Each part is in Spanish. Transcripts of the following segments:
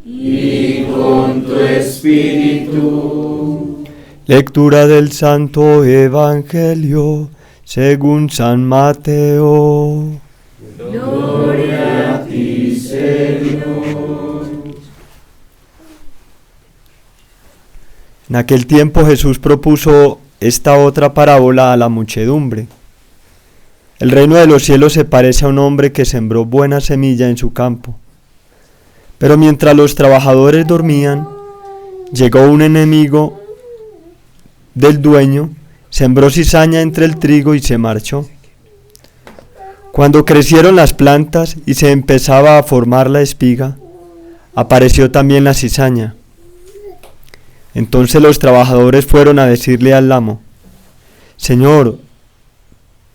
y con tu espíritu. Lectura del Santo Evangelio según San Mateo. Gloria a ti, Señor. En aquel tiempo Jesús propuso esta otra parábola a la muchedumbre. El reino de los cielos se parece a un hombre que sembró buena semilla en su campo. Pero mientras los trabajadores dormían, llegó un enemigo del dueño, sembró cizaña entre el trigo y se marchó. Cuando crecieron las plantas y se empezaba a formar la espiga, apareció también la cizaña. Entonces los trabajadores fueron a decirle al amo: Señor,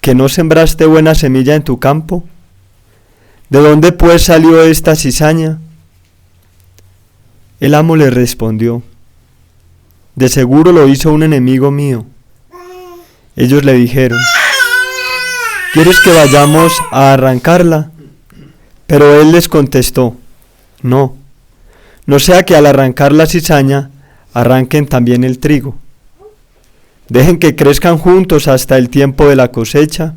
¿que no sembraste buena semilla en tu campo? ¿De dónde pues salió esta cizaña? El amo le respondió: de seguro lo hizo un enemigo mío. Ellos le dijeron: ¿quieres que vayamos a arrancarla? Pero él les contestó: no sea que al arrancar la cizaña arranquen también el trigo. Dejen que crezcan juntos hasta el tiempo de la cosecha,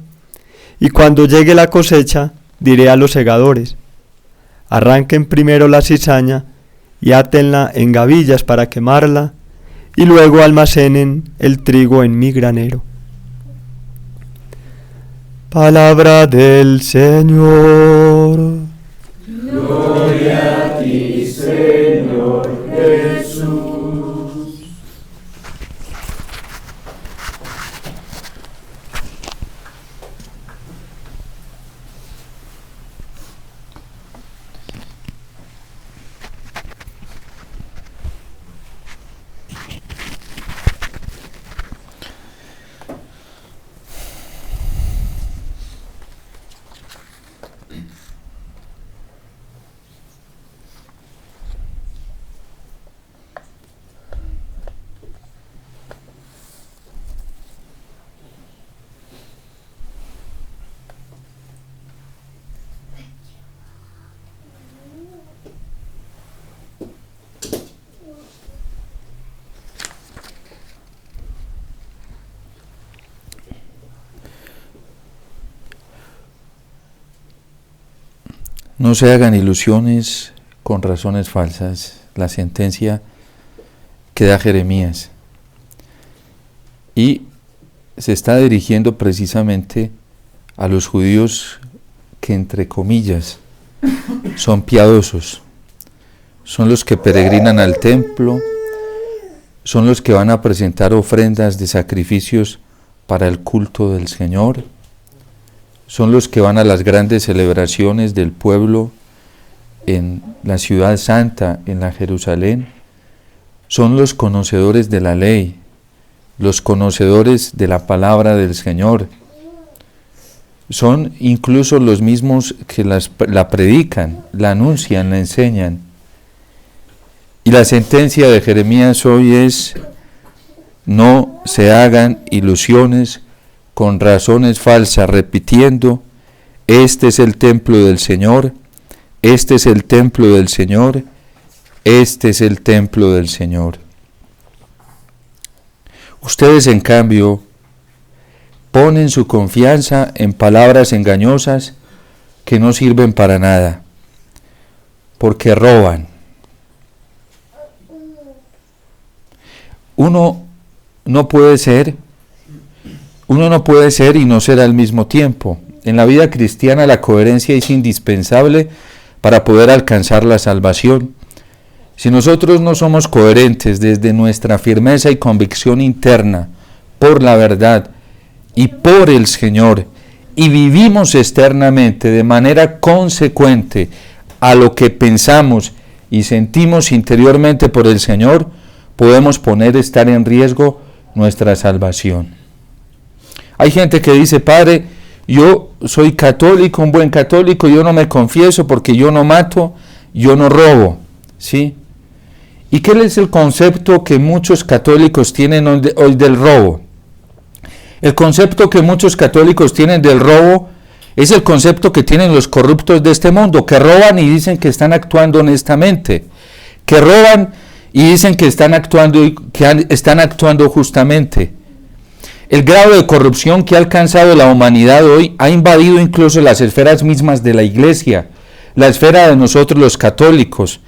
y cuando llegue la cosecha diré a los segadores: arranquen primero la cizaña y átenla en gavillas para quemarla, y luego almacenen el trigo en mi granero. Palabra del Señor. Gloria a ti, Señor Jesús. No se hagan ilusiones con razones falsas, la sentencia que da Jeremías. Y se está dirigiendo precisamente a los judíos que, entre comillas, son piadosos. Son los que peregrinan al templo, son los que van a presentar ofrendas de sacrificios para el culto del Señor, son los que van a las grandes celebraciones del pueblo en la ciudad santa, en la Jerusalén. Son los conocedores de la ley, los conocedores de la palabra del Señor. Son incluso los mismos que la predican, la anuncian, la enseñan. Y la sentencia de Jeremías hoy es: no se hagan ilusiones con razones falsas, repitiendo: este es el templo del Señor, este es el templo del Señor, este es el templo del Señor. Ustedes, en cambio, ponen su confianza en palabras engañosas que no sirven para nada, porque roban. Uno no puede ser y no ser al mismo tiempo. En la vida cristiana la coherencia es indispensable para poder alcanzar la salvación. Si nosotros no somos coherentes desde nuestra firmeza y convicción interna por la verdad y por el Señor, y vivimos externamente de manera consecuente a lo que pensamos y sentimos interiormente por el Señor, podemos estar en riesgo nuestra salvación. Hay gente que dice: padre, yo soy católico, un buen católico, yo no me confieso porque yo no mato, yo no robo, ¿sí? ¿Y qué es el concepto que muchos católicos tienen hoy del robo? El concepto que muchos católicos tienen del robo es el concepto que tienen los corruptos de este mundo, que roban y dicen que están actuando honestamente. que roban y dicen que están actuando justamente. El grado de corrupción que ha alcanzado la humanidad hoy ha invadido incluso las esferas mismas de la Iglesia, la esfera de nosotros los católicos.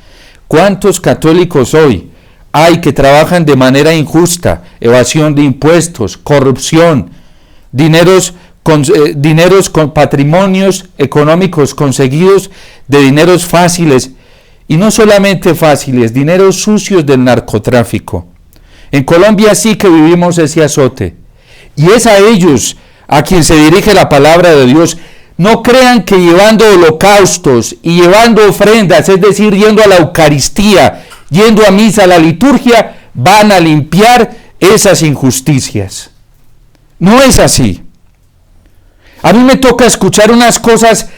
¿Cuántos católicos hoy hay que trabajan de manera injusta? Evasión de impuestos, corrupción, dineros con patrimonios económicos conseguidos de dineros fáciles, y no solamente fáciles, dineros sucios del narcotráfico. En Colombia sí que vivimos ese azote, y es a ellos a quien se dirige la palabra de Dios. No crean que llevando holocaustos y llevando ofrendas, es decir, yendo a la Eucaristía, yendo a misa, a la liturgia, van a limpiar esas injusticias. No es así. A mí me toca escuchar unas cosas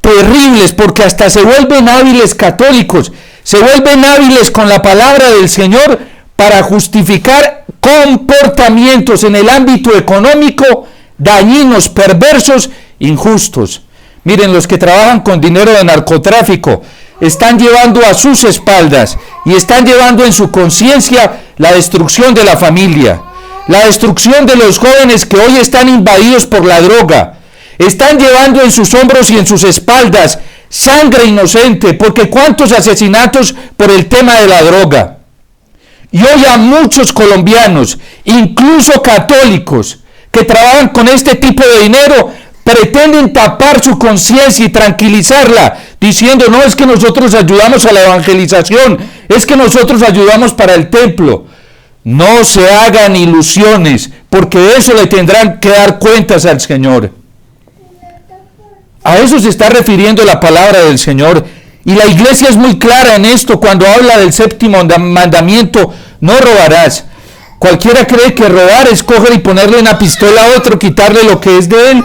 terribles, porque hasta se vuelven hábiles católicos, se vuelven hábiles con la palabra del Señor para justificar comportamientos en el ámbito económico dañinos, perversos, injustos. Miren, los que trabajan con dinero de narcotráfico están llevando a sus espaldas y están llevando en su conciencia la destrucción de la familia, la destrucción de los jóvenes que hoy están invadidos por la droga. Están llevando en sus hombros y en sus espaldas sangre inocente, porque cuántos asesinatos por el tema de la droga. Y hoy a muchos colombianos, incluso católicos, que trabajan con este tipo de dinero, pretenden tapar su conciencia y tranquilizarla, diciendo: no, es que nosotros ayudamos a la evangelización, es que nosotros ayudamos para el templo. No se hagan ilusiones, porque de eso le tendrán que dar cuentas al Señor. A eso se está refiriendo la palabra del Señor. Y la Iglesia es muy clara en esto cuando habla del séptimo mandamiento: no robarás. Cualquiera cree que robar es coger y ponerle una pistola a otro, quitarle lo que es de él.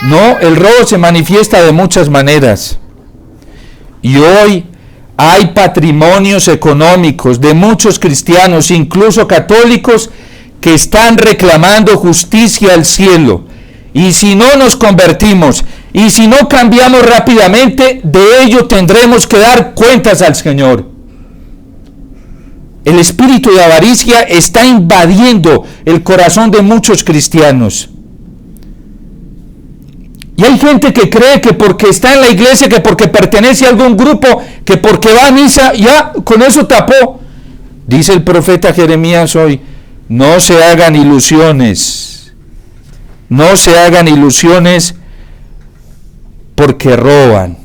No, el robo se manifiesta de muchas maneras. Y hoy hay patrimonios económicos de muchos cristianos, incluso católicos, que están reclamando justicia al cielo. Y si no nos convertimos, y si no cambiamos rápidamente, de ello tendremos que dar cuentas al Señor. El espíritu de avaricia está invadiendo el corazón de muchos cristianos. Y hay gente que cree que porque está en la iglesia, que porque pertenece a algún grupo, que porque va a misa, ya con eso tapó. Dice el profeta Jeremías hoy: no se hagan ilusiones. No se hagan ilusiones, porque roban.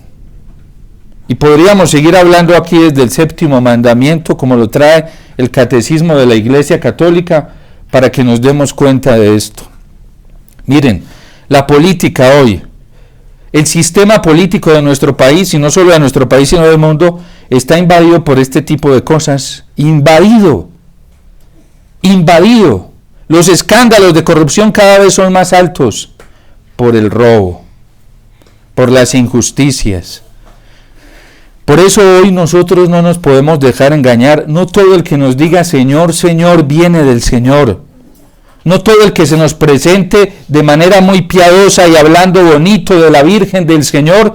Y podríamos seguir hablando aquí desde el séptimo mandamiento, como lo trae el Catecismo de la Iglesia Católica, para que nos demos cuenta de esto. Miren, la política hoy, el sistema político de nuestro país, y no solo de nuestro país, sino del mundo, está invadido por este tipo de cosas. Invadido. Los escándalos de corrupción cada vez son más altos por el robo, por las injusticias. Por eso hoy nosotros no nos podemos dejar engañar. No todo el que nos diga Señor, Señor, viene del Señor. No todo el que se nos presente de manera muy piadosa y hablando bonito de la Virgen, del Señor,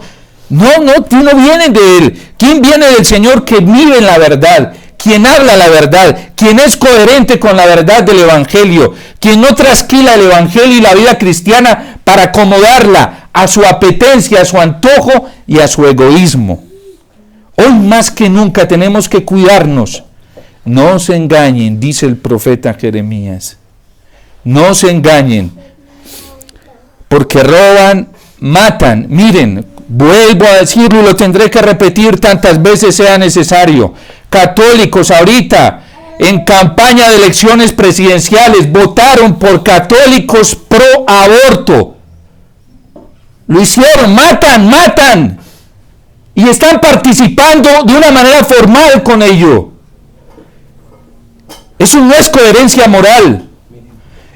no viene de Él. ¿Quién viene del Señor? Que vive en la verdad, quien habla la verdad, quien es coherente con la verdad del Evangelio, quien no trasquila el Evangelio y la vida cristiana para acomodarla a su apetencia, a su antojo y a su egoísmo. Hoy más que nunca tenemos que cuidarnos. No se engañen, dice el profeta Jeremías. No se engañen, porque roban, matan. Miren, vuelvo a decirlo y lo tendré que repetir tantas veces sea necesario. Católicos ahorita, en campaña de elecciones presidenciales, votaron por católicos pro aborto. Lo hicieron, matan. Y están participando de una manera formal con ello. Eso no es coherencia moral.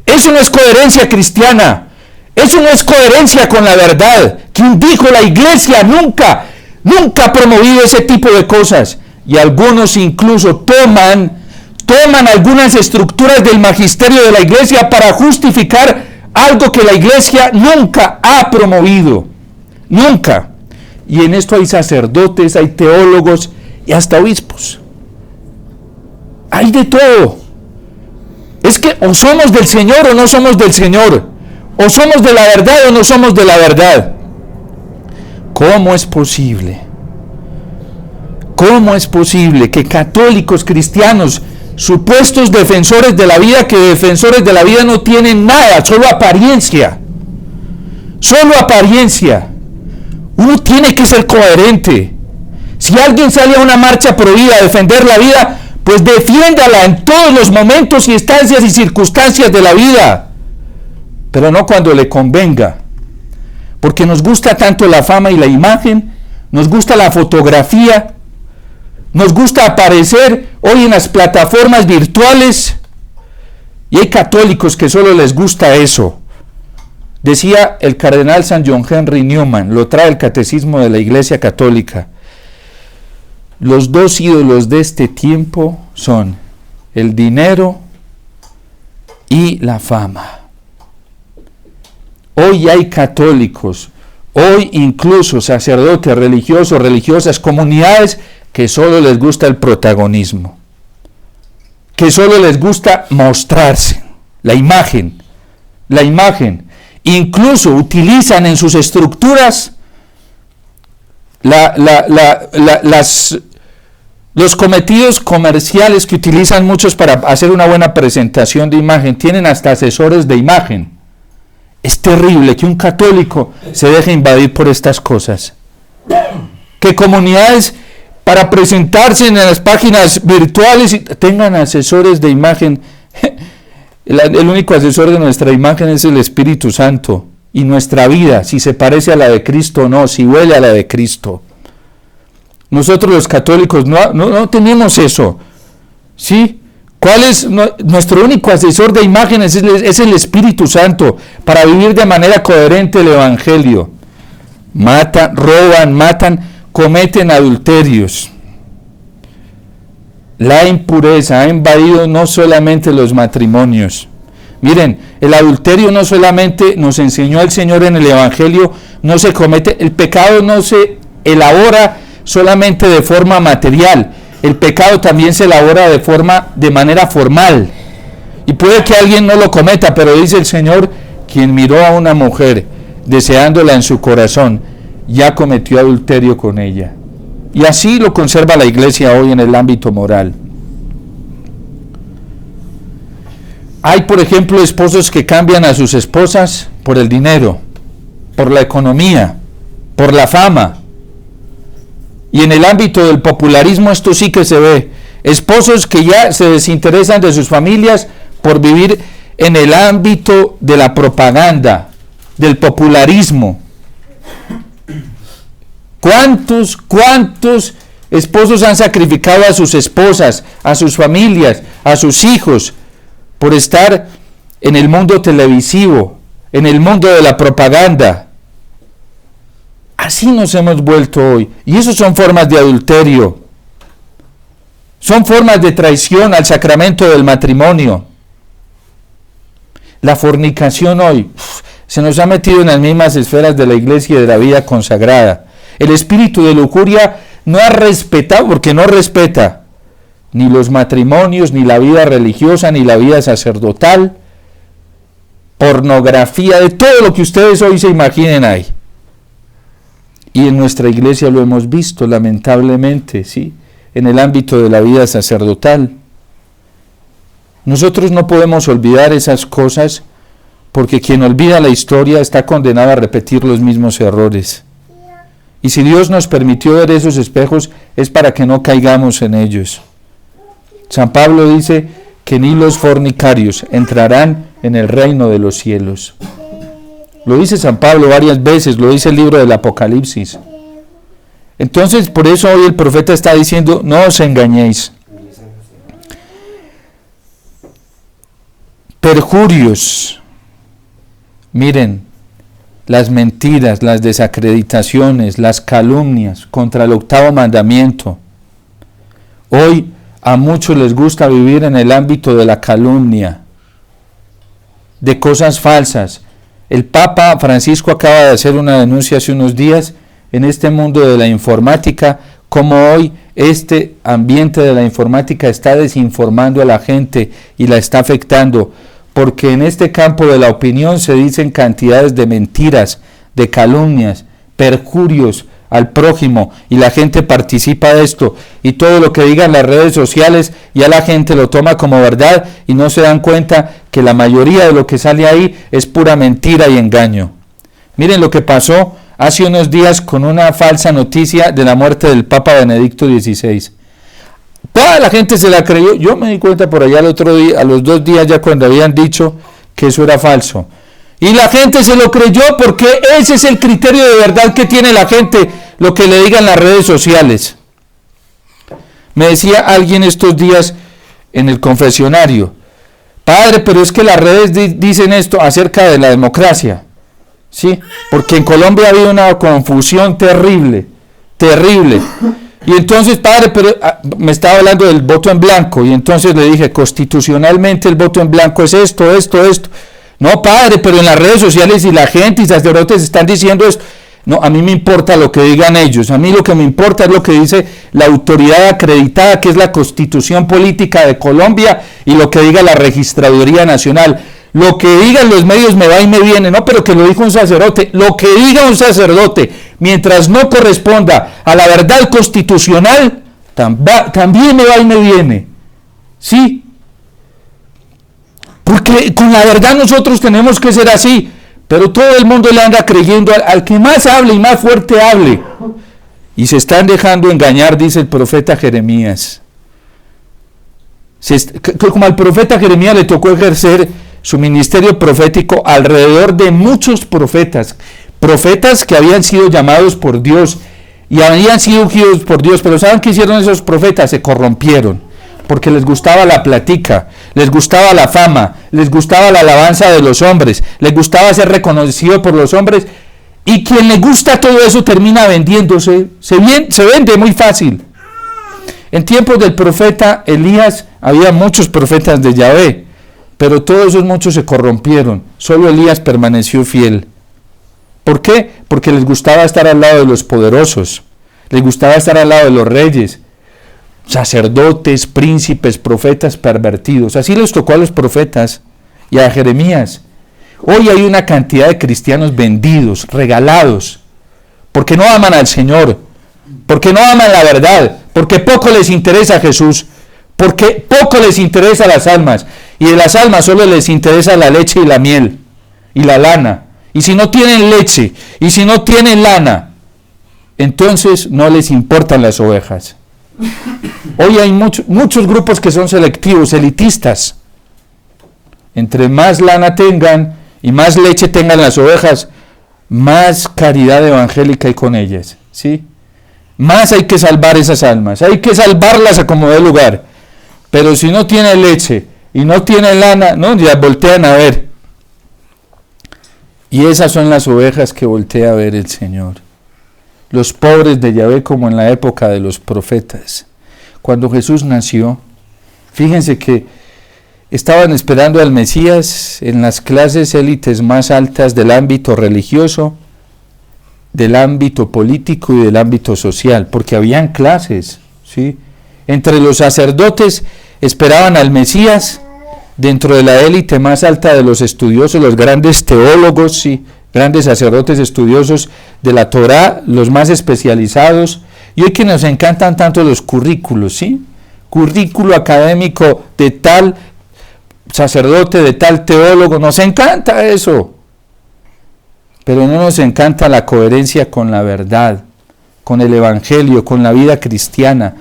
Eso no es coherencia cristiana. Eso no es coherencia con la verdad. ¿Quién dijo? La Iglesia nunca ha promovido ese tipo de cosas. Y algunos incluso toman algunas estructuras del magisterio de la Iglesia para justificar algo que la Iglesia nunca ha promovido. Nunca. Y en esto hay sacerdotes, hay teólogos y hasta obispos Hay de todo. Es que o somos del Señor o no somos del Señor. O somos de la verdad o no somos de la verdad. ¿Cómo es posible? ¿Cómo es posible que católicos, cristianos, supuestos defensores de la vida, que defensores de la vida no tienen nada, solo apariencia? Solo apariencia. Uno tiene que ser coherente. Si alguien sale a una marcha prohibida a defender la vida, pues defiéndala en todos los momentos y instancias y circunstancias de la vida, pero no cuando le convenga, porque nos gusta tanto la fama y la imagen, nos gusta la fotografía, nos gusta aparecer hoy en las plataformas virtuales, y hay católicos que solo les gusta eso. Decía el cardenal San John Henry Newman, lo trae el Catecismo de la Iglesia Católica: los dos ídolos de este tiempo son el dinero y la fama. Hoy hay católicos, hoy incluso sacerdotes, religiosos, religiosas, comunidades que solo les gusta el protagonismo, que solo les gusta mostrarse, la imagen. Incluso utilizan en sus estructuras los cometidos comerciales que utilizan muchos para hacer una buena presentación de imagen. Tienen hasta asesores de imagen. Es terrible que un católico se deje invadir por estas cosas. Que comunidades, para presentarse en las páginas virtuales, tengan asesores de imagen. El único asesor de nuestra imagen es el Espíritu Santo. Y nuestra vida, si se parece a la de Cristo o no, si huele a la de Cristo. Nosotros los católicos no tenemos eso, ¿sí? ¿Cuál es nuestro único asesor de imágenes? Es el Espíritu Santo, para vivir de manera coherente el Evangelio. Roban, cometen adulterios. La impureza ha invadido no solamente los matrimonios. Miren, el adulterio no solamente nos enseñó el Señor en el Evangelio, no se comete, el pecado no se elabora solamente de forma material, el pecado también se elabora de manera formal. Y puede que alguien no lo cometa, pero dice el Señor: quien miró a una mujer deseándola en su corazón, ya cometió adulterio con ella. Y así lo conserva la Iglesia hoy en el ámbito moral. Hay, por ejemplo, esposos que cambian a sus esposas por el dinero, por la economía, por la fama. Y en el ámbito del popularismo esto sí que se ve. Esposos que ya se desinteresan de sus familias por vivir en el ámbito de la propaganda, del popularismo. ¿Cuántos esposos han sacrificado a sus esposas, a sus familias, a sus hijos, por estar en el mundo televisivo, en el mundo de la propaganda? Así nos hemos vuelto hoy. Y eso son formas de adulterio. Son formas de traición al sacramento del matrimonio. La fornicación hoy se nos ha metido en las mismas esferas de la Iglesia y de la vida consagrada. El espíritu de lujuria no ha respetado, porque no respeta ni los matrimonios, ni la vida religiosa, ni la vida sacerdotal. Pornografía, de todo lo que ustedes hoy se imaginen hay. Y en nuestra Iglesia lo hemos visto, lamentablemente, ¿sí? En el ámbito de la vida sacerdotal. Nosotros no podemos olvidar esas cosas, porque quien olvida la historia está condenado a repetir los mismos errores. Y si Dios nos permitió ver esos espejos, es para que no caigamos en ellos. San Pablo dice que ni los fornicarios entrarán en el reino de los cielos. Lo dice San Pablo varias veces, lo dice el libro del Apocalipsis. Entonces, por eso hoy el profeta está diciendo: no os engañéis. Perjurios. Miren, las mentiras, las desacreditaciones, las calumnias contra el 8º mandamiento. Hoy a muchos les gusta vivir en el ámbito de la calumnia, de cosas falsas. El Papa Francisco acaba de hacer una denuncia hace unos días en este mundo de la informática, como hoy ambiente de la informática está desinformando a la gente y la está afectando, porque en este campo de la opinión se dicen cantidades de mentiras, de calumnias, perjurios al prójimo, y la gente participa de esto, y todo lo que digan las redes sociales ya la gente lo toma como verdad y no se dan cuenta que la mayoría de lo que sale ahí es pura mentira y engaño. Miren lo que pasó hace unos días con una falsa noticia de la muerte del Papa Benedicto XVI. Toda la gente se la creyó. Yo me di cuenta por allá el otro día, a los 2 días ya, cuando habían dicho que eso era falso. Y la gente se lo creyó porque ese es el criterio de verdad que tiene la gente, lo que le digan las redes sociales. Me decía alguien estos días en el confesionario: padre, pero es que las redes dicen esto acerca de la democracia. Sí, porque en Colombia ha habido una confusión terrible. Y entonces, padre, pero me estaba hablando del voto en blanco, y entonces le dije, constitucionalmente el voto en blanco es esto. No, padre, pero en las redes sociales y la gente y sacerdotes están diciendo esto. No, a mí me importa lo que digan ellos. A mí lo que me importa es lo que dice la autoridad acreditada, que es la Constitución Política de Colombia, y lo que diga la Registraduría Nacional. Lo que digan los medios me va y me viene. No, pero que lo dijo un sacerdote. Lo que diga un sacerdote, mientras no corresponda a la verdad constitucional, también me va y me viene. ¿Sí? Porque con la verdad nosotros tenemos que ser así, pero todo el mundo le anda creyendo al que más hable y más fuerte hable. Y se están dejando engañar, dice el profeta Jeremías. Como al profeta Jeremías le tocó ejercer su ministerio profético alrededor de muchos profetas que habían sido llamados por Dios y habían sido ungidos por Dios, pero ¿saben qué hicieron esos profetas? Se corrompieron. Porque les gustaba la platica, les gustaba la fama, les gustaba la alabanza de los hombres, les gustaba ser reconocido por los hombres, y quien le gusta todo eso termina vendiéndose, se vende muy fácil. En tiempos del profeta Elías había muchos profetas de Yahvé, pero todos esos muchos se corrompieron, solo Elías permaneció fiel. ¿Por qué? Porque les gustaba estar al lado de los poderosos, les gustaba estar al lado de los reyes, sacerdotes, príncipes, profetas pervertidos. Así les tocó a los profetas y a Jeremías. Hoy hay una cantidad de cristianos vendidos, regalados, porque no aman al Señor, porque no aman la verdad, porque poco les interesa Jesús, porque poco les interesa las almas, y de las almas solo les interesa la leche y la miel y la lana. Y si no tienen leche y si no tienen lana, entonces no les importan las ovejas. Hoy hay muchos grupos que son selectivos, elitistas. Entre más lana tengan y más leche tengan las ovejas, más caridad evangélica hay con ellas, ¿sí? Más hay que salvar esas almas, hay que salvarlas a como dé lugar. Pero si no tiene leche y no tiene lana, no, ya voltean a ver. Y esas son las ovejas que voltea a ver el Señor. Los pobres de Yahvé, como en la época de los profetas. Cuando Jesús nació, fíjense que estaban esperando al Mesías en las clases élites más altas del ámbito religioso, del ámbito político y del ámbito social, porque habían clases, ¿sí? Entre los sacerdotes esperaban al Mesías, dentro de la élite más alta de los estudiosos, los grandes teólogos, ¿sí? Grandes sacerdotes estudiosos de la Torá, los más especializados. Y hoy que nos encantan tanto los currículos, ¿sí? Currículo académico de tal sacerdote, de tal teólogo, nos encanta eso. Pero no nos encanta la coherencia con la verdad, con el evangelio, con la vida cristiana.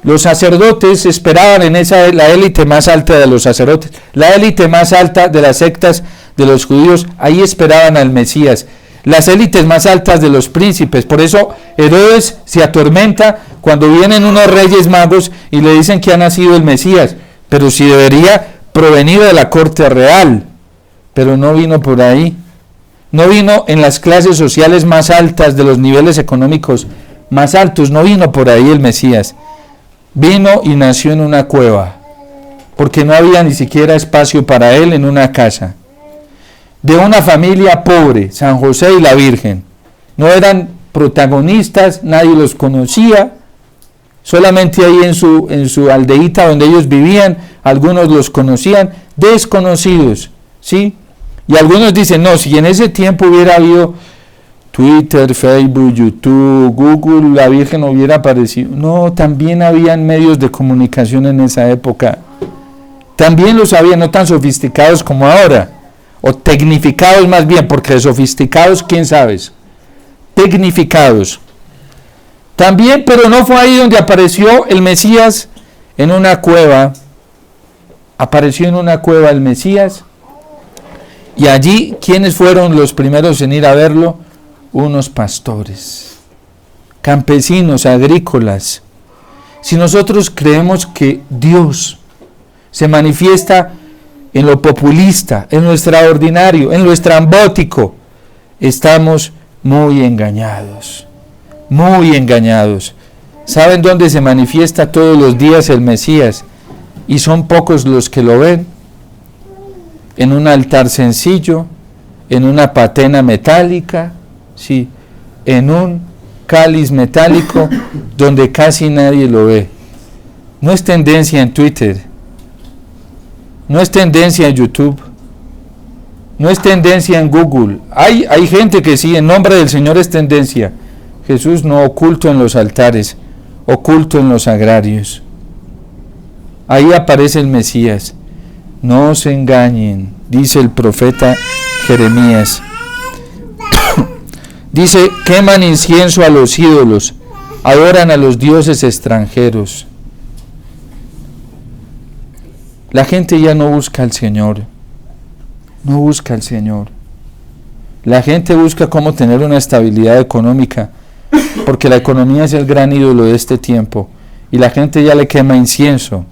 Los sacerdotes esperaban en la élite más alta de los sacerdotes, la élite más alta de las sectas de los judíos, ahí esperaban al Mesías. Las élites más altas de los príncipes. Por eso Herodes se atormenta cuando vienen unos reyes magos y le dicen que ha nacido el Mesías, pero si debería provenir de la corte real. Pero no vino por ahí. No vino en las clases sociales más altas, de los niveles económicos más altos. No vino por ahí el Mesías. Vino y nació en una cueva, porque no había ni siquiera espacio para él en una casa. De una familia pobre, San José y la Virgen. No eran protagonistas, nadie los conocía, solamente ahí en su aldeíta donde ellos vivían, algunos los conocían, desconocidos, ¿sí? Y algunos dicen, no, si en ese tiempo hubiera habido Twitter, Facebook, YouTube, Google, la Virgen hubiera aparecido. No, también habían medios de comunicación en esa época. También los había, no tan sofisticados como ahora, o tecnificados más bien, porque de sofisticados, quién sabe, tecnificados. También, pero no fue ahí donde apareció el Mesías en una cueva. Apareció en una cueva el Mesías. Y allí, ¿quiénes fueron los primeros en ir a verlo? Unos pastores, campesinos, agrícolas. Si nosotros creemos que Dios se manifiesta en lo populista, en lo extraordinario, en lo estrambótico, estamos muy engañados, muy engañados. ¿Saben dónde se manifiesta todos los días el Mesías? Y son pocos los que lo ven. En un altar sencillo, en una patena metálica, sí, en un cáliz metálico donde casi nadie lo ve. No es tendencia en Twitter, no es tendencia en YouTube, no es tendencia en Google. Hay gente que sí, en nombre del Señor es tendencia. Jesús no, oculto en los altares, oculto en los agrarios. Ahí aparece el Mesías. No se engañen, dice el profeta Jeremías. Dice, queman incienso a los ídolos, adoran a los dioses extranjeros. La gente ya no busca al Señor, no busca al Señor. La gente busca cómo tener una estabilidad económica, porque la economía es el gran ídolo de este tiempo, y la gente ya le quema incienso.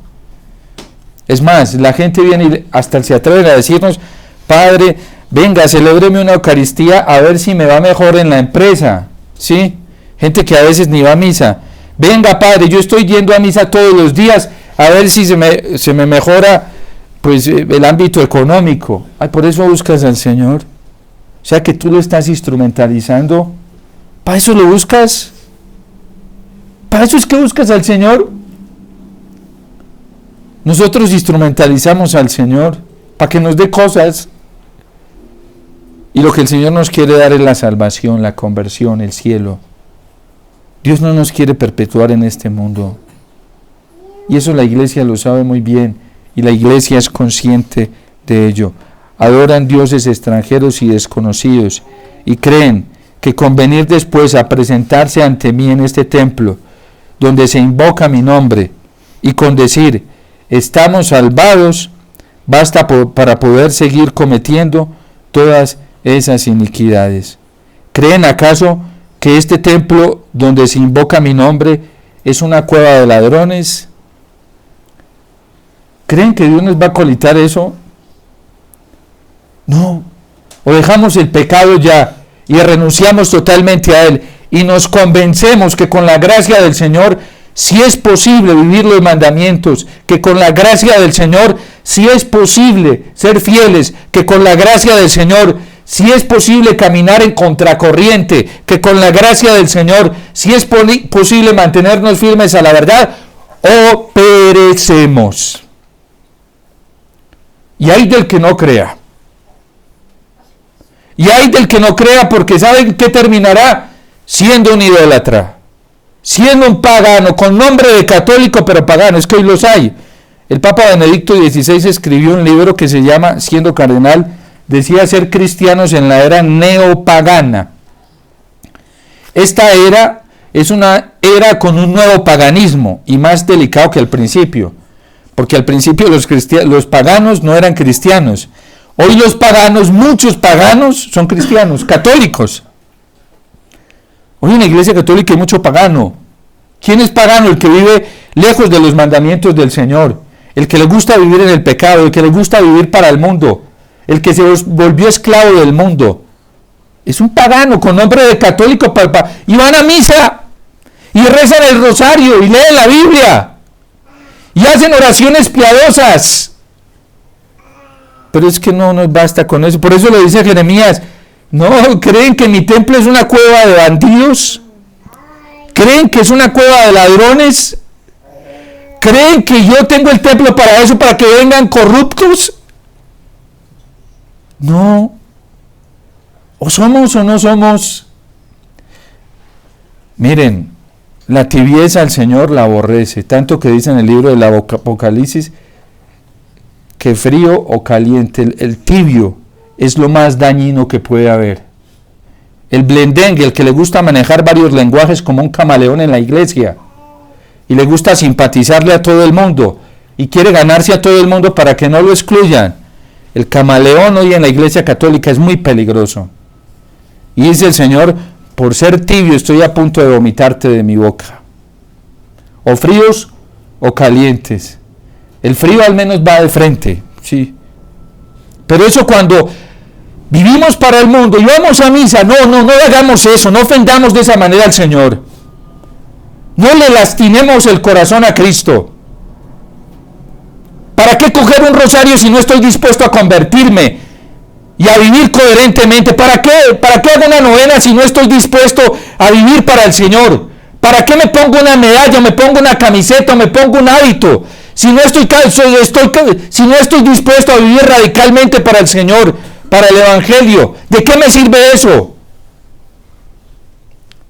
Es más, la gente viene y hasta se atreve a decirnos, Padre, venga, celébreme una Eucaristía a ver si me va mejor en la empresa, ¿sí? Gente que a veces ni va a misa. Venga, Padre, yo estoy yendo a misa todos los días a ver si se me mejora pues el ámbito económico. Ay, por eso buscas al Señor. O sea que tú lo estás instrumentalizando. ¿Para eso lo buscas? ¿Para eso es que buscas al Señor? Nosotros instrumentalizamos al Señor para que nos dé cosas. Y lo que el Señor nos quiere dar es la salvación, la conversión, el cielo. Dios no nos quiere perpetuar en este mundo. Y eso la iglesia lo sabe muy bien. Y la iglesia es consciente de ello. Adoran dioses extranjeros y desconocidos. Y creen que con venir después a presentarse ante mí en este templo, donde se invoca mi nombre, y con decir, estamos salvados, basta para poder seguir cometiendo todas esas iniquidades. ¿Creen acaso que este templo donde se invoca mi nombre es una cueva de ladrones? ¿Creen que Dios nos va a colitar eso? No. O dejamos el pecado ya y renunciamos totalmente a él y nos convencemos que con la gracia del Señor si es posible vivir los mandamientos, que con la gracia del Señor si es posible ser fieles, que con la gracia del Señor si es posible caminar en contracorriente, que con la gracia del Señor si es posible mantenernos firmes a la verdad, o perecemos. Y hay del que no crea. Y hay del que no crea, porque ¿saben qué terminará? Siendo un idólatra, siendo un pagano, con nombre de católico pero pagano. Es que hoy los hay. El Papa Benedicto XVI escribió un libro que se llama, siendo cardenal, decía ser cristianos en la era neopagana. Esta era es una era con un nuevo paganismo y más delicado que al principio, porque al principio los paganos no eran cristianos. Hoy los paganos, muchos paganos son cristianos, católicos. Hoy en la iglesia católica hay mucho pagano. ¿Quién es pagano? El que vive lejos de los mandamientos del Señor, el que le gusta vivir en el pecado, el que le gusta vivir para el mundo, el que se volvió esclavo del mundo. Es un pagano con nombre de católico y van a misa y rezan el rosario y leen la Biblia y hacen oraciones piadosas. Pero es que no nos basta con eso. Por eso lo dice Jeremías. No, ¿creen que mi templo es una cueva de bandidos? ¿Creen que es una cueva de ladrones? ¿Creen que yo tengo el templo para eso, para que vengan corruptos? No. O somos o no somos. Miren, la tibieza al Señor la aborrece, tanto que dice en el libro del Apocalipsis que frío o caliente, el tibio es lo más dañino que puede haber. El blendengue, el que le gusta manejar varios lenguajes como un camaleón en la iglesia, y le gusta simpatizarle a todo el mundo, y quiere ganarse a todo el mundo para que no lo excluyan. El camaleón hoy en la iglesia católica es muy peligroso. Y dice el Señor, por ser tibio estoy a punto de vomitarte de mi boca. O fríos o calientes. El frío al menos va de frente, sí. Pero eso cuando vivimos para el mundo y vamos a misa, no hagamos eso, no ofendamos de esa manera al Señor. No le lastimemos el corazón a Cristo. ¿Para qué coger un rosario si no estoy dispuesto a convertirme y a vivir coherentemente? ¿Para qué hago una novena si no estoy dispuesto a vivir para el Señor? ¿Para qué me pongo una medalla, me pongo una camiseta, me pongo un hábito? Si no estoy dispuesto a vivir radicalmente para el Señor, para el Evangelio, ¿de qué me sirve eso?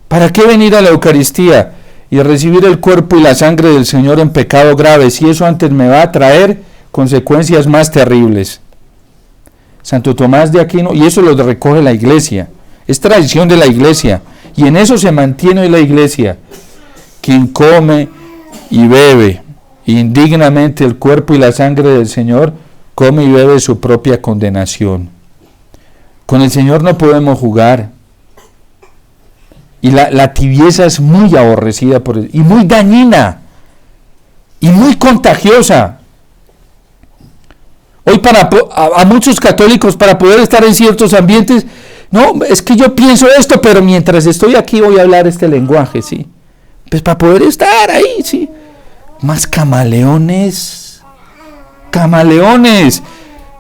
¿Para qué venir a la Eucaristía y recibir el cuerpo y la sangre del Señor en pecado grave, si eso antes me va a traer consecuencias más terribles? Santo Tomás de Aquino, y eso lo recoge la Iglesia, es tradición de la Iglesia, y en eso se mantiene hoy la Iglesia. Quien come y bebe indignamente el cuerpo y la sangre del Señor, come y bebe su propia condenación. Con el Señor no podemos jugar. Y la tibieza es muy aborrecida por él, y muy dañina, y muy contagiosa. Hoy a muchos católicos, para poder estar en ciertos ambientes, no, es que yo pienso esto, pero mientras estoy aquí voy a hablar este lenguaje, ¿sí? Pues para poder estar ahí, ¿sí? Más camaleones.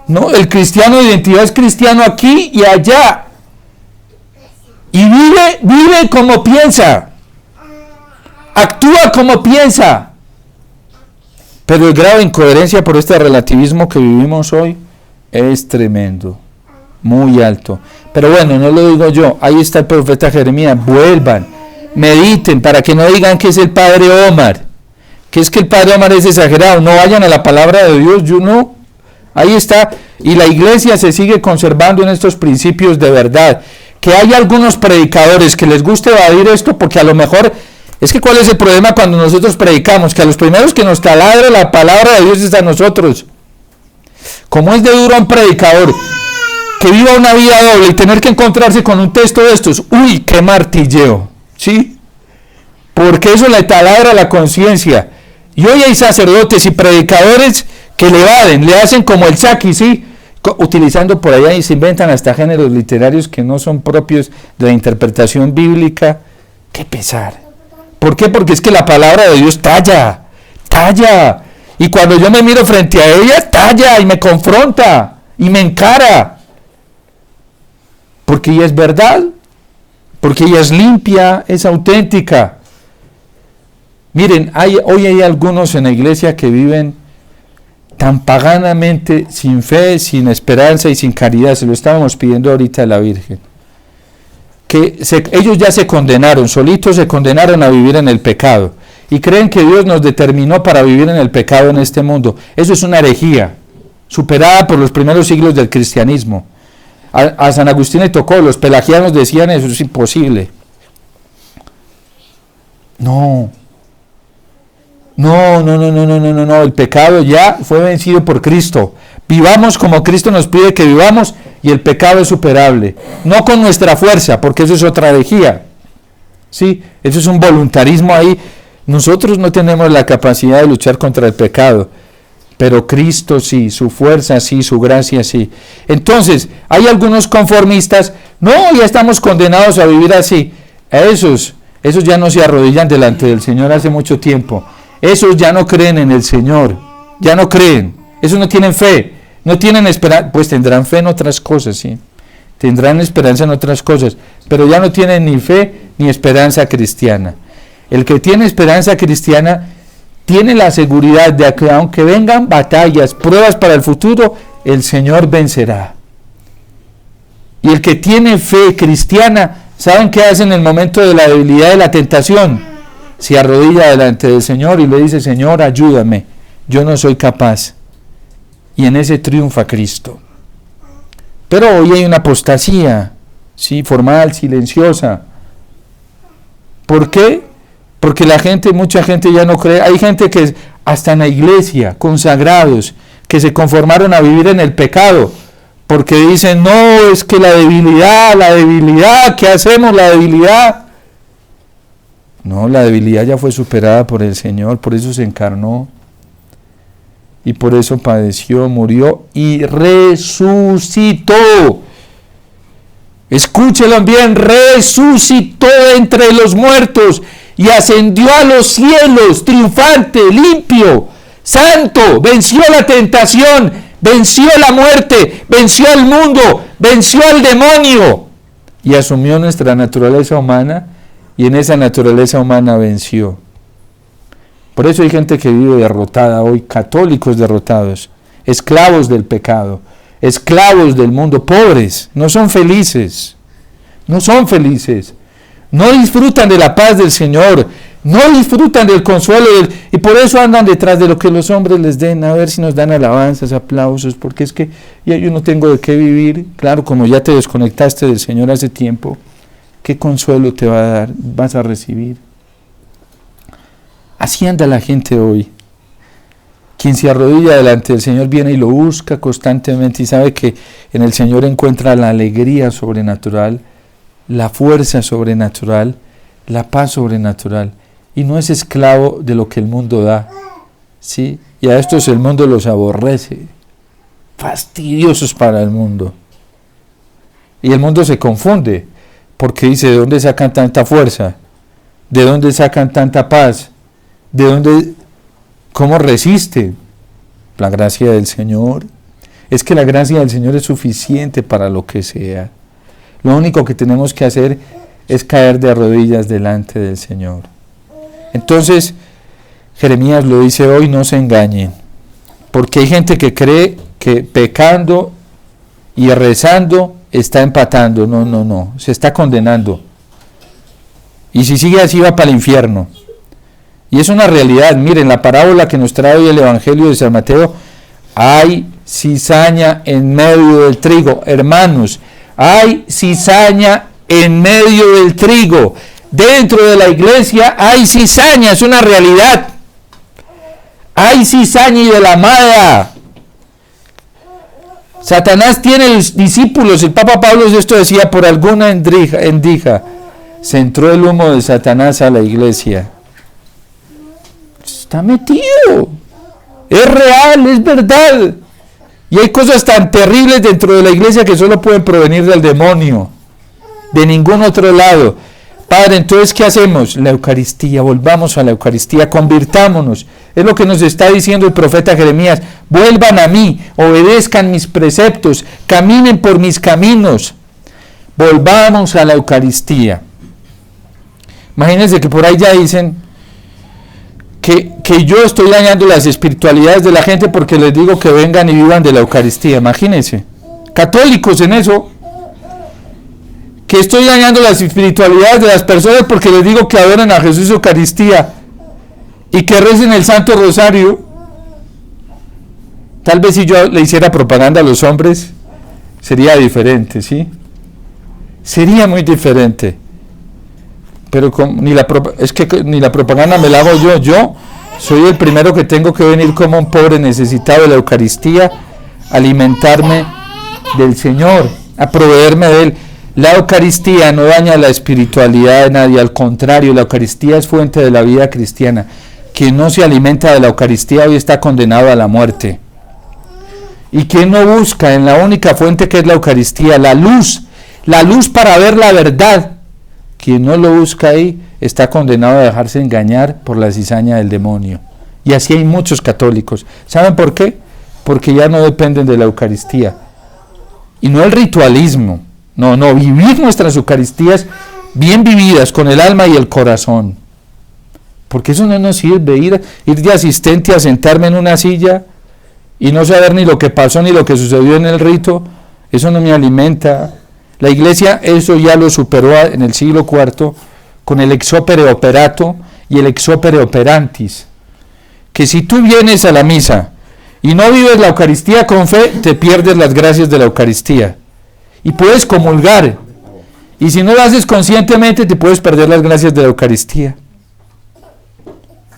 No, el cristiano de identidad es cristiano aquí y allá. Y vive como piensa. Actúa como piensa. Pero el grado de incoherencia por este relativismo que vivimos hoy es tremendo, muy alto. Pero bueno, no lo digo yo, ahí está el profeta Jeremías, vuelvan, mediten para que no digan que es el padre Omar, que es que el padre Omar es exagerado, no vayan a la palabra de Dios, ahí está, y la iglesia se sigue conservando en estos principios de verdad. Que hay algunos predicadores que les gusta evadir esto porque a lo mejor, es que ¿cuál es el problema cuando nosotros predicamos? Que a los primeros que nos taladra la palabra de Dios es a nosotros. ¿Cómo es de duro un predicador que viva una vida doble y tener que encontrarse con un texto de estos? ¡Uy, qué martilleo! ¿Sí? Porque eso le taladra la conciencia. Y hoy hay sacerdotes y predicadores que le evaden, le hacen como el Saki, ¿sí? Utilizando por allá y se inventan hasta géneros literarios que no son propios de la interpretación bíblica. ¡Qué pesar! ¿Por qué? Porque es que la palabra de Dios talla. Y cuando yo me miro frente a ella, talla y me confronta y me encara. Porque ella es verdad, porque ella es limpia, es auténtica. Miren, hoy hay algunos en la iglesia que viven tan paganamente, sin fe, sin esperanza y sin caridad. Se lo estábamos pidiendo ahorita a la Virgen. Que ellos ya se condenaron, solitos se condenaron a vivir en el pecado. Y creen que Dios nos determinó para vivir en el pecado en este mundo. Eso es una herejía, superada por los primeros siglos del cristianismo. A San Agustín le tocó, los pelagianos decían eso es imposible. No, el pecado ya fue vencido por Cristo. Vivamos como Cristo nos pide que vivamos y el pecado es superable. No con nuestra fuerza, porque eso es otra herejía. ¿Sí? Eso es un voluntarismo ahí. Nosotros no tenemos la capacidad de luchar contra el pecado, pero Cristo sí, su fuerza sí, su gracia sí. Entonces, hay algunos conformistas, no, ya estamos condenados a vivir así. Esos ya no se arrodillan delante del Señor hace mucho tiempo. Esos ya no creen en el Señor, ya no creen, esos no tienen fe, no tienen esperanza, pues tendrán fe en otras cosas, sí, tendrán esperanza en otras cosas, pero ya no tienen ni fe ni esperanza cristiana. El que tiene esperanza cristiana tiene la seguridad de que aunque vengan batallas, pruebas para el futuro, el Señor vencerá. Y el que tiene fe cristiana, ¿saben qué hace en el momento de la debilidad, de la tentación? Se arrodilla delante del Señor y le dice: Señor, ayúdame, yo no soy capaz. Y en ese triunfa Cristo. Pero hoy hay una apostasía, sí, formal, silenciosa. ¿Por qué? Porque mucha gente ya no cree. Hay gente que hasta en la iglesia, consagrados, que se conformaron a vivir en el pecado, porque dicen: no, es que la debilidad, ¿qué hacemos? La debilidad. No, la debilidad ya fue superada por el Señor, por eso se encarnó. Y por eso padeció, murió y resucitó. Escúchelo bien: resucitó entre los muertos y ascendió a los cielos, triunfante, limpio, santo, venció la tentación, venció la muerte, venció al mundo, venció al demonio y asumió nuestra naturaleza humana, y en esa naturaleza humana venció. Por eso hay gente que vive derrotada hoy, católicos derrotados, esclavos del pecado, esclavos del mundo, pobres, no son felices, no disfrutan de la paz del Señor, no disfrutan del consuelo, y por eso andan detrás de lo que los hombres les den, a ver si nos dan alabanzas, aplausos, porque es que ya yo no tengo de qué vivir. Claro, como ya te desconectaste del Señor hace tiempo, ¿qué consuelo te va a dar? Vas a recibir. Así anda la gente hoy. Quien se arrodilla delante del Señor viene y lo busca constantemente y sabe que en el Señor encuentra la alegría sobrenatural, la fuerza sobrenatural, la paz sobrenatural, y no es esclavo de lo que el mundo da, ¿sí? Y a estos el mundo los aborrece, fastidiosos para el mundo. Y el mundo se confunde, porque dice: ¿de dónde sacan tanta fuerza? ¿De dónde sacan tanta paz? ¿De dónde? ¿Cómo resiste? La gracia del Señor. Es que la gracia del Señor es suficiente para lo que sea. Lo único que tenemos que hacer es caer de rodillas delante del Señor. Entonces, Jeremías lo dice hoy: no se engañen, porque hay gente que cree que pecando y rezando está empatando. No, se está condenando. Y si sigue así va para el infierno. Y es una realidad. Miren, la parábola que nos trae hoy el Evangelio de San Mateo: hay cizaña en medio del trigo. Hermanos, hay cizaña en medio del trigo. Dentro de la iglesia hay cizaña, es una realidad. Hay cizaña y de la mala. Satanás tiene discípulos. El Papa Pablo VI decía: por alguna endija se entró el humo de Satanás a la iglesia. Está metido, es real, es verdad. Y hay cosas tan terribles dentro de la iglesia que solo pueden provenir del demonio, de ningún otro lado. Padre, entonces, ¿qué hacemos? La Eucaristía, volvamos a la Eucaristía, convirtámonos. Es lo que nos está diciendo el profeta Jeremías: vuelvan a mí, obedezcan mis preceptos, caminen por mis caminos. Volvamos a la Eucaristía. Imagínense que por ahí ya dicen que yo estoy dañando las espiritualidades de la gente porque les digo que vengan y vivan de la Eucaristía. Imagínense, católicos en eso, que estoy dañando las espiritualidades de las personas porque les digo que adoren a Jesús Eucaristía y que recen el Santo Rosario. Tal vez si yo le hiciera propaganda a los hombres sería diferente, ¿sí? Sería muy diferente. Pero ni la propaganda me la hago yo soy el primero que tengo que venir como un pobre necesitado de la Eucaristía, alimentarme del Señor, a proveerme de Él. La Eucaristía no daña la espiritualidad de nadie, al contrario, la Eucaristía es fuente de la vida cristiana. Quien no se alimenta de la Eucaristía hoy está condenado a la muerte. Y quien no busca en la única fuente que es la Eucaristía, la luz para ver la verdad, quien no lo busca ahí está condenado a dejarse engañar por la cizaña del demonio. Y así hay muchos católicos. ¿Saben por qué? Porque ya no dependen de la Eucaristía. Y no el ritualismo. No, vivir nuestras Eucaristías bien vividas con el alma y el corazón. Porque eso no nos sirve, ir de asistente a sentarme en una silla y no saber ni lo que pasó ni lo que sucedió en el rito, eso no me alimenta. La iglesia eso ya lo superó en el siglo IV con el ex opere operato y el ex opere operantis. Que si tú vienes a la misa y no vives la Eucaristía con fe, te pierdes las gracias de la Eucaristía. Y puedes comulgar. Y si no lo haces conscientemente, te puedes perder las gracias de la Eucaristía.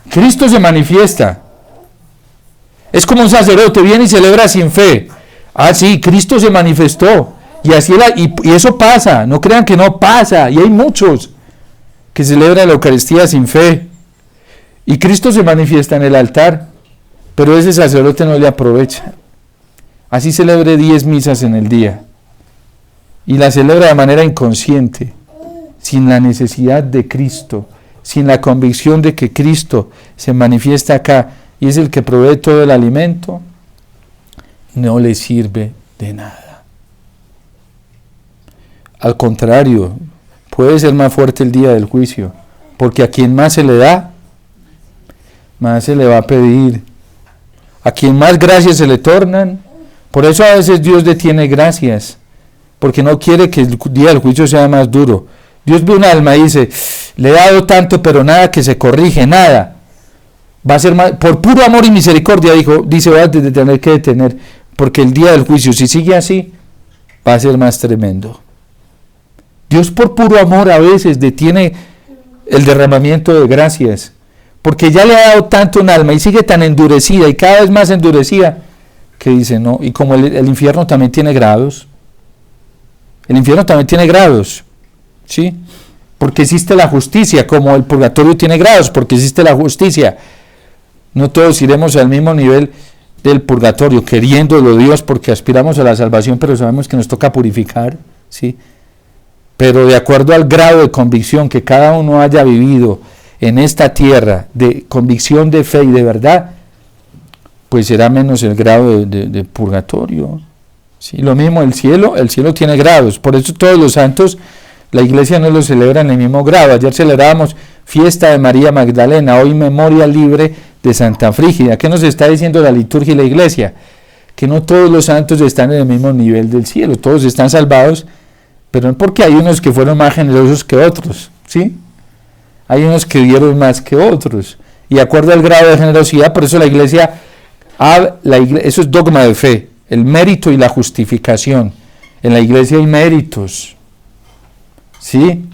Cristo se manifiesta. Es como un sacerdote, viene y celebra sin fe. Ah, sí, Cristo se manifestó. Y así y eso pasa, no crean que no pasa. Y hay muchos que celebran la Eucaristía sin fe. Y Cristo se manifiesta en el altar, pero ese sacerdote no le aprovecha. Así celebre 10 misas en el día. Y la celebra de manera inconsciente, sin la necesidad de Cristo, sin la convicción de que Cristo se manifiesta acá y es el que provee todo el alimento, no le sirve de nada. Al contrario, puede ser más fuerte el día del juicio, porque a quien más se le da, más se le va a pedir. A quien más gracias se le tornan, por eso a veces Dios detiene gracias, porque no quiere que el día del juicio sea más duro. Dios ve un alma y dice, le he dado tanto, pero nada que se corrige, nada. Va a ser más, por puro amor y misericordia, dice, va a tener que detener, porque el día del juicio, si sigue así, va a ser más tremendo. Dios por puro amor a veces detiene el derramamiento de gracias, porque ya le ha dado tanto un alma y sigue tan endurecida y cada vez más endurecida, que dice no. Y como el infierno también tiene grados, el infierno también tiene grados, ¿sí? Porque existe la justicia, como el purgatorio tiene grados, porque existe la justicia. No todos iremos al mismo nivel del purgatorio, queriéndolo Dios, porque aspiramos a la salvación, pero sabemos que nos toca purificar, ¿sí? Pero de acuerdo al grado de convicción que cada uno haya vivido en esta tierra, de convicción de fe y de verdad, pues será menos el grado de purgatorio. ¿Sí? Lo mismo el cielo tiene grados, por eso todos los santos, la iglesia no los celebra en el mismo grado. Ayer celebrábamos fiesta de María Magdalena, hoy memoria libre de Santa Frígida. ¿Qué nos está diciendo la liturgia y la iglesia? Que no todos los santos están en el mismo nivel del cielo, todos están salvados, pero no porque hay unos que fueron más generosos que otros, ¿sí? Hay unos que dieron más que otros, y de acuerdo al grado de generosidad, por eso la iglesia, eso es dogma de fe, el mérito y la justificación. En la iglesia hay méritos, ¿sí?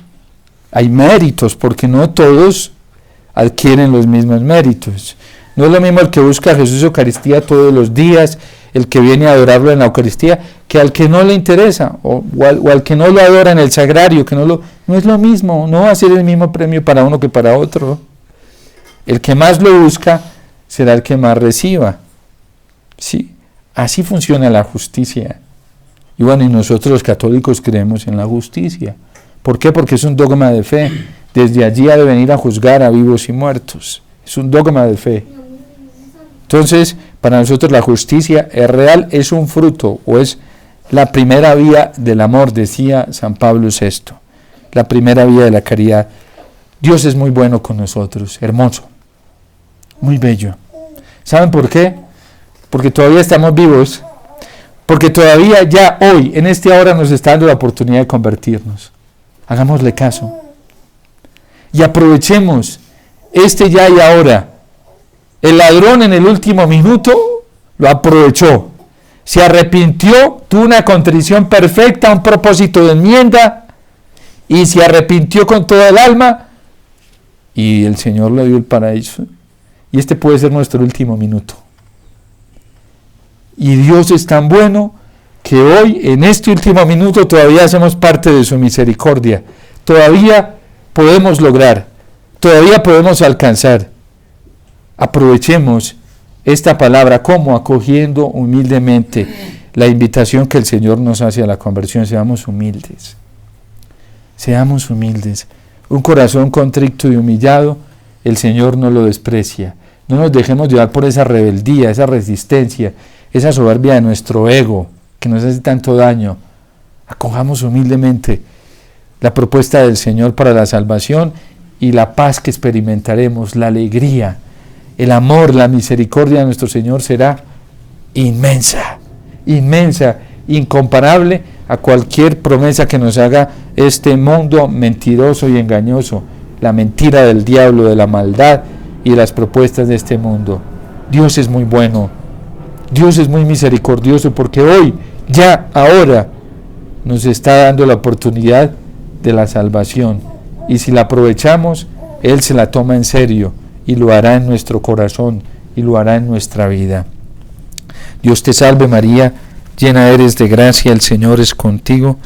Hay méritos, porque no todos adquieren los mismos méritos. No es lo mismo el que busca a Jesús Eucaristía todos los días, el que viene a adorarlo en la Eucaristía, que al que no le interesa, o al que no lo adora en el sagrario, no es lo mismo, no va a ser el mismo premio para uno que para otro. El que más lo busca será el que más reciba. ¿Sí? Así funciona la justicia. Y bueno, y nosotros los católicos creemos en la justicia. ¿Por qué? Porque es un dogma de fe. Desde allí ha de venir a juzgar a vivos y muertos. Es un dogma de fe. Entonces, para nosotros la justicia es real, es un fruto, o es la primera vía del amor, decía San Pablo VI. La primera vía de la caridad. Dios es muy bueno con nosotros, hermoso, muy bello. ¿Saben por qué? Porque todavía estamos vivos, porque todavía ya hoy, en esta hora, nos está dando la oportunidad de convertirnos. Hagámosle caso. Y aprovechemos este ya y ahora. El ladrón en el último minuto lo aprovechó. Se arrepintió, tuvo una contrición perfecta, un propósito de enmienda, y se arrepintió con toda el alma, y el Señor le dio el paraíso. Y este puede ser nuestro último minuto. Y Dios es tan bueno que hoy, en este último minuto, todavía hacemos parte de su misericordia. Todavía podemos lograr, todavía podemos alcanzar. Aprovechemos esta palabra como acogiendo humildemente la invitación que el Señor nos hace a la conversión. Seamos humildes. Seamos humildes. Un corazón contrito y humillado, el Señor no lo desprecia. No nos dejemos llevar por esa rebeldía, esa resistencia, esa soberbia de nuestro ego que nos hace tanto daño. Acojamos humildemente la propuesta del Señor para la salvación y la paz que experimentaremos, la alegría, el amor, la misericordia de nuestro Señor será inmensa, inmensa, incomparable a cualquier promesa que nos haga este mundo mentiroso y engañoso, la mentira del diablo, de la maldad y las propuestas de este mundo. Dios es muy bueno, Dios es muy misericordioso, porque hoy, ya, ahora, nos está dando la oportunidad de la salvación, y si la aprovechamos, Él se la toma en serio y lo hará en nuestro corazón y lo hará en nuestra vida. Dios te salve María, llena eres de gracia, el Señor es contigo,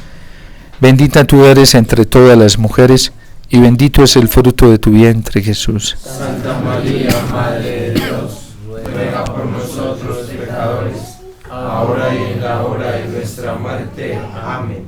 bendita tú eres entre todas las mujeres, y bendito es el fruto de tu vientre, Jesús. Santa María, Madre de Dios, ruega por nosotros pecadores, ahora y en la hora de nuestra muerte. Amén.